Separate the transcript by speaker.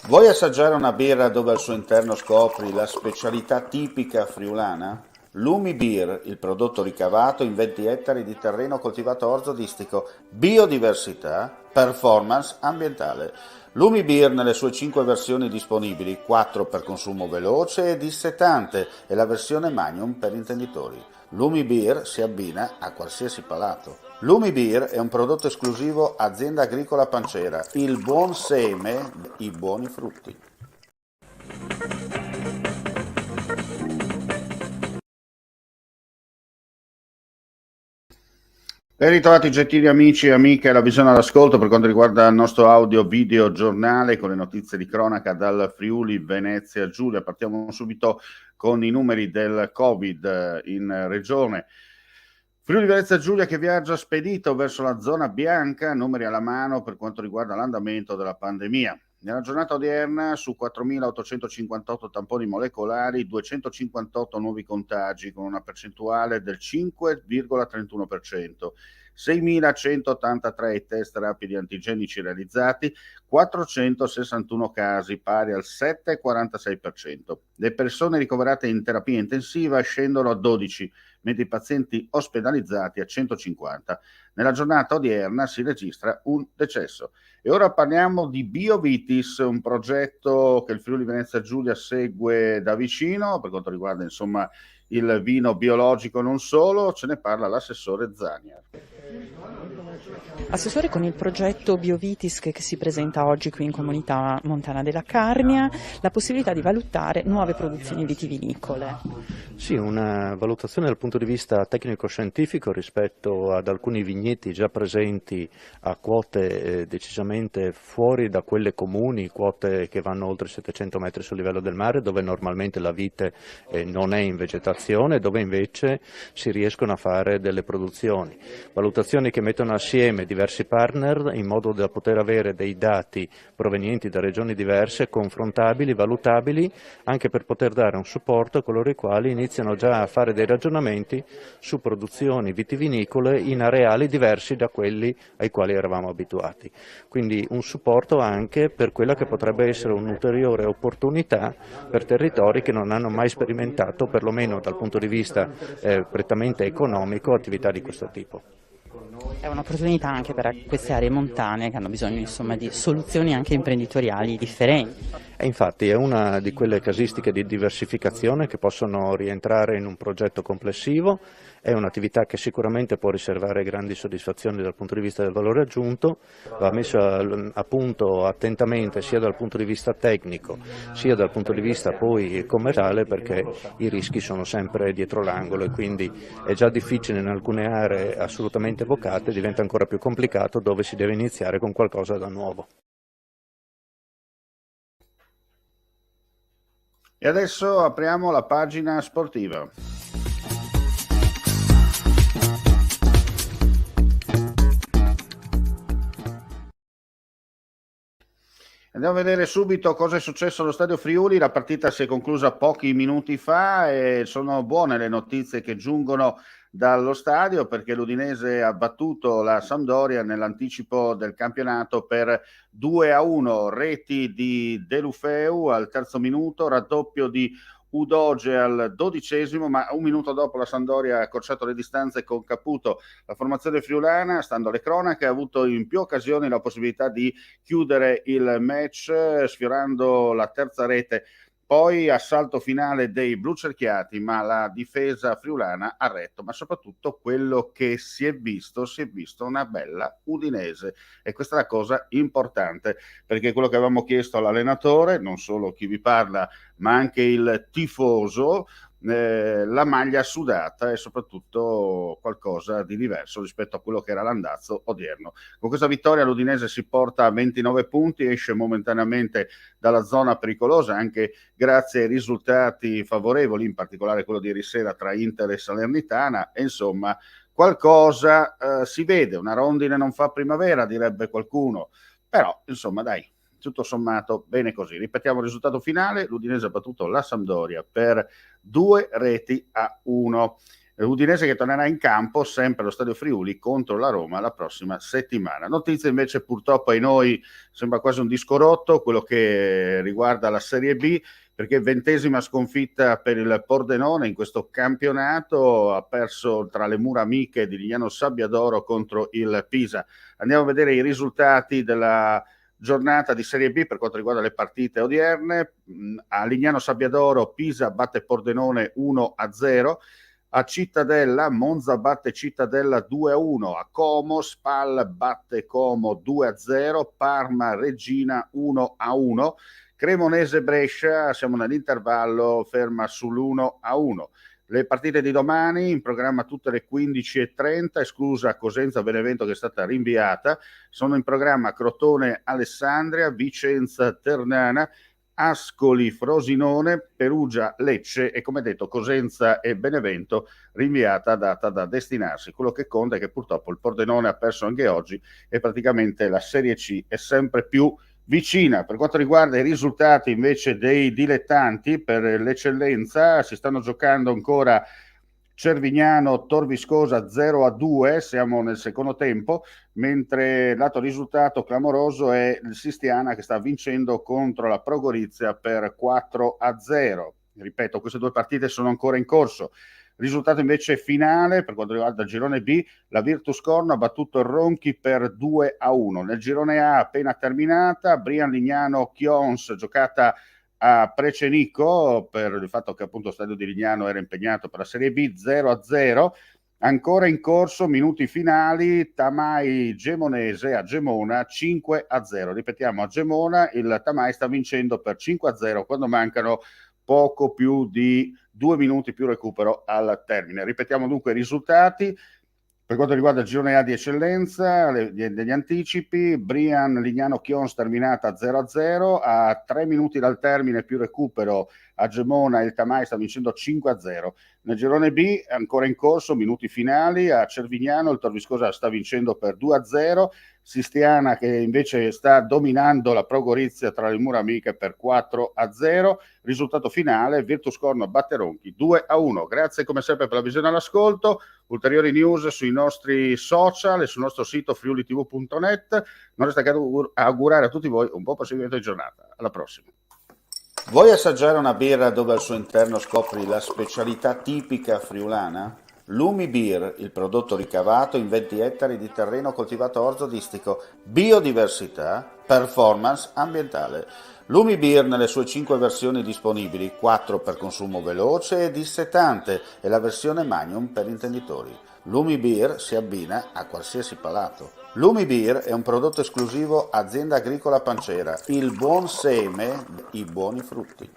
Speaker 1: Vuoi assaggiare una birra dove al suo interno scopri la specialità tipica friulana? Lumi Beer, il prodotto ricavato in 20 ettari di terreno coltivato orzodistico, biodiversità, performance ambientale. Lumi Beer nelle sue 5 versioni disponibili, 4 per consumo veloce e dissetante e la versione Magnum per intenditori. Lumi Beer si abbina a qualsiasi palato. Lumi Beer è un prodotto esclusivo Azienda Agricola Pancera, il buon seme, i buoni frutti. Ben ritrovati gentili amici e amiche alla visione all'ascolto per quanto riguarda il nostro audio video giornale con le notizie di cronaca dal Friuli Venezia Giulia. Partiamo subito con i numeri del Covid in regione. Friuli Venezia Giulia che viaggia spedito verso la zona bianca, numeri alla mano per quanto riguarda l'andamento della pandemia. Nella giornata odierna su 4.858 tamponi molecolari, 258 nuovi contagi con una percentuale del 5,31%, 6.183 test rapidi antigenici realizzati, 461 casi pari al 7,46%. Le persone ricoverate in terapia intensiva scendono a 12, mentre i pazienti ospedalizzati a 150. Nella giornata odierna si registra un decesso. E ora parliamo di Biovitis, un progetto che il Friuli Venezia Giulia segue da vicino per quanto riguarda insomma il vino biologico non solo, ce ne parla l'assessore Zaniar.
Speaker 2: Assessore, con il progetto Biovitis che si presenta oggi qui in Comunità Montana della Carnia, la possibilità di valutare nuove produzioni vitivinicole.
Speaker 3: Sì, una valutazione dal punto di vista tecnico-scientifico rispetto ad alcuni vigneti già presenti a quote decisamente fuori da quelle comuni, quote che vanno oltre 700 metri sul livello del mare, dove normalmente la vite non è in vegetazione, dove invece si riescono a fare delle produzioni. Valutazioni che mettono assieme diversi partner in modo da poter avere dei dati provenienti da regioni diverse, confrontabili, valutabili, anche per poter dare un supporto a coloro i quali iniziano già a fare dei ragionamenti su produzioni vitivinicole in areali diversi da quelli ai quali eravamo abituati. Quindi un supporto anche per quella che potrebbe essere un'ulteriore opportunità per territori che non hanno mai sperimentato, perlomeno dal punto di vista prettamente economico, attività di questo tipo.
Speaker 2: È un'opportunità anche per queste aree montane che hanno bisogno insomma, di soluzioni anche imprenditoriali differenti.
Speaker 3: E infatti è una di quelle casistiche di diversificazione che possono rientrare in un progetto complessivo, è un'attività che sicuramente può riservare grandi soddisfazioni dal punto di vista del valore aggiunto, va messa a punto attentamente sia dal punto di vista tecnico sia dal punto di vista poi commerciale, perché i rischi sono sempre dietro l'angolo e quindi è già difficile in alcune aree assolutamente evocate, diventa ancora più complicato dove si deve iniziare con qualcosa da nuovo.
Speaker 1: E adesso apriamo la pagina sportiva. Andiamo a vedere subito cosa è successo allo Stadio Friuli. La partita si è conclusa pochi minuti fa e sono buone le notizie che giungono dallo stadio perché l'Udinese ha battuto la Sampdoria nell'anticipo del campionato per 2-1, reti di Delufeu al terzo minuto, raddoppio di Udoge al 12°, ma un minuto dopo la Sampdoria ha accorciato le distanze con Caputo. La formazione friulana, stando alle cronache, ha avuto in più occasioni la possibilità di chiudere il match sfiorando la terza rete. Poi assalto finale dei blu cerchiati, ma la difesa friulana ha retto, ma soprattutto quello che si è visto una bella Udinese e questa è la cosa importante, perché quello che avevamo chiesto all'allenatore, non solo chi vi parla, ma anche il tifoso, la maglia sudata è soprattutto qualcosa di diverso rispetto a quello che era l'andazzo odierno. Con questa vittoria l'Udinese si porta a 29 punti, esce momentaneamente dalla zona pericolosa anche grazie ai risultati favorevoli, in particolare quello di ieri sera tra Inter e Salernitana, e insomma qualcosa si vede, una rondine non fa primavera direbbe qualcuno, però insomma dai, tutto sommato bene così. Ripetiamo il risultato finale: l'Udinese ha battuto la Sampdoria per 2-1. Udinese che tornerà in campo sempre allo Stadio Friuli contro la Roma la prossima settimana. Notizie invece purtroppo ai noi sembra quasi un disco rotto, quello che riguarda la Serie B, perché 20ª sconfitta per il Pordenone in questo campionato, ha perso tra le mura amiche di Lignano Sabbiadoro contro il Pisa. Andiamo a vedere i risultati della giornata di Serie B per quanto riguarda le partite odierne. A Lignano Sabbiadoro Pisa batte Pordenone 1-0. A Cittadella Monza batte Cittadella 2-1, a Como Spal batte Como 2-0, Parma Reggina 1-1, Cremonese Brescia, siamo nell'intervallo, ferma sull'1-1. Le partite di domani in programma tutte le 15:30, esclusa Cosenza Benevento che è stata rinviata. Sono in programma Crotone Alessandria, Vicenza Ternana, Ascoli Frosinone, Perugia Lecce e come detto Cosenza e Benevento rinviata data da destinarsi. Quello che conta è che purtroppo il Pordenone ha perso anche oggi e praticamente la Serie C è sempre più vicina. Per quanto riguarda i risultati invece dei dilettanti, per l'eccellenza si stanno giocando ancora Cervignano Torviscosa 0-2, siamo nel secondo tempo, mentre l'altro risultato clamoroso è il Sistiana che sta vincendo contro la Pro Gorizia per 4-0. Ripeto, queste due partite sono ancora in corso. Risultato invece finale per quanto riguarda il girone B, la Virtus Corno ha battuto il Ronchi per 2-1. Nel girone A appena terminata, Brian Lignano Chions giocata a Precenico per il fatto che appunto lo stadio di Lignano era impegnato per la Serie B 0-0. Ancora in corso minuti finali, Tamai Gemonese a Gemona 5-0. Ripetiamo, a Gemona il Tamai sta vincendo per 5-0 quando mancano poco più di 2 minuti più recupero al termine. Ripetiamo dunque i risultati. Per quanto riguarda il girone A di eccellenza, degli anticipi, Brian Lignano Chions terminata 0-0, a 3 minuti dal termine più recupero a Gemona il Tamai sta vincendo 5-0. Nel girone B ancora in corso, minuti finali, a Cervignano il Torviscosa sta vincendo per 2-0, Sistiana che invece sta dominando la Pro Gorizia tra le mura amiche per 4-0, risultato finale Virtus Corno batte Ronchi 2-1. Grazie come sempre per la visione all'ascolto, ulteriori news sui nostri social e sul nostro sito friulitv.net. Non resta che augurare a tutti voi un buon proseguimento di giornata. Alla prossima. Vuoi assaggiare una birra dove al suo interno scopri la specialità tipica friulana? Lumi Beer, il prodotto ricavato in 20 ettari di terreno coltivato orzodistico, biodiversità, performance ambientale. Lumi Beer nelle sue 5 versioni disponibili, 4 per consumo veloce e dissetante e la versione Magnum per intenditori. Lumi Beer si abbina a qualsiasi palato. Lumi Beer è un prodotto esclusivo Azienda Agricola Pancera, il buon seme, i buoni frutti.